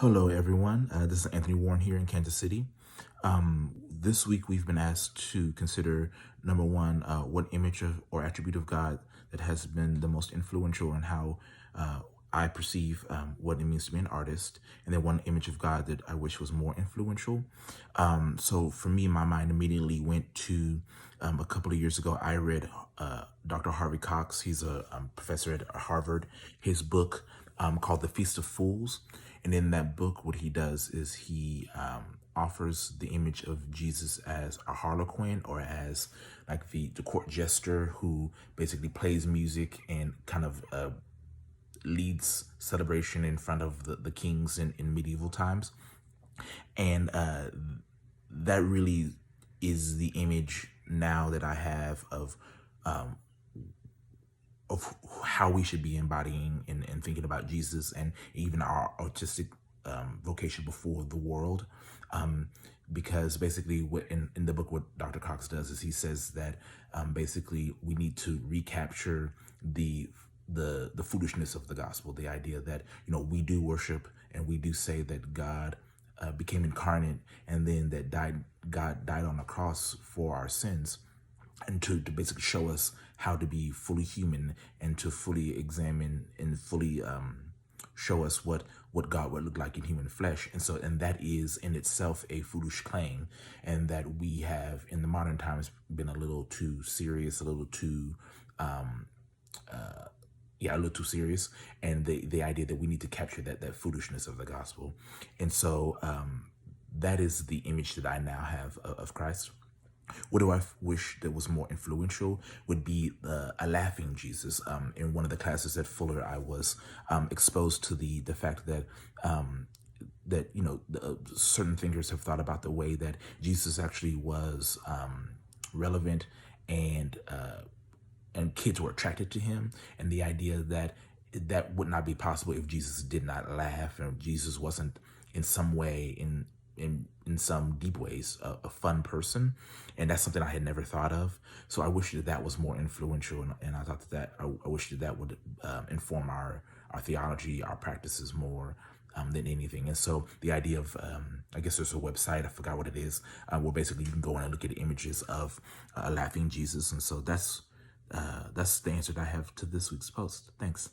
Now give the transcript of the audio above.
Hello, everyone. This is Anthony Warren here in Kansas City. This week, we've been asked to consider number one, what image of or attribute of God that has been the most influential in how I perceive what it means to be an artist, and then one image of God that I wish was more influential. So for me, my mind immediately went to a couple of years ago. I read Dr. Harvey Cox. He's a professor at Harvard. His book called The Feast of Fools. And in that book, what he does is he offers the image of Jesus as a harlequin, or as like the court jester who basically plays music and kind of leads celebration in front of the kings in medieval times. And that really is the image now that I have of how we should be embodying and thinking about Jesus, and even our artistic vocation before the world. Because basically, what in the book, what Dr. Cox does is he says that basically we need to recapture the foolishness of the gospel, the idea that we do worship and we do say that God became incarnate, and then that God died on the cross for our sins, and to basically show us how to be fully human, and to fully examine and fully show us what God would look like in human flesh. And that is in itself a foolish claim, and that we have in the modern times been a little too serious, a little too a little too serious, and the idea that we need to capture that foolishness of the gospel. And so that is the image that I now have of Christ. What do I wish that was more influential would be a laughing Jesus. In one of the classes at Fuller, I was exposed to the fact that certain thinkers have thought about the way that Jesus actually was relevant, and kids were attracted to him, and the idea that that would not be possible if Jesus did not laugh, and Jesus wasn't in some way, in some deep ways, a fun person. And that's something I had never thought of. So I wish that was more influential, and I thought that I wish that would inform our theology, our practices more than anything. And so the idea of, I guess there's a website, I forgot what it is, where basically you can go in and look at images of a laughing Jesus. And so that's the answer that I have to this week's post. Thanks.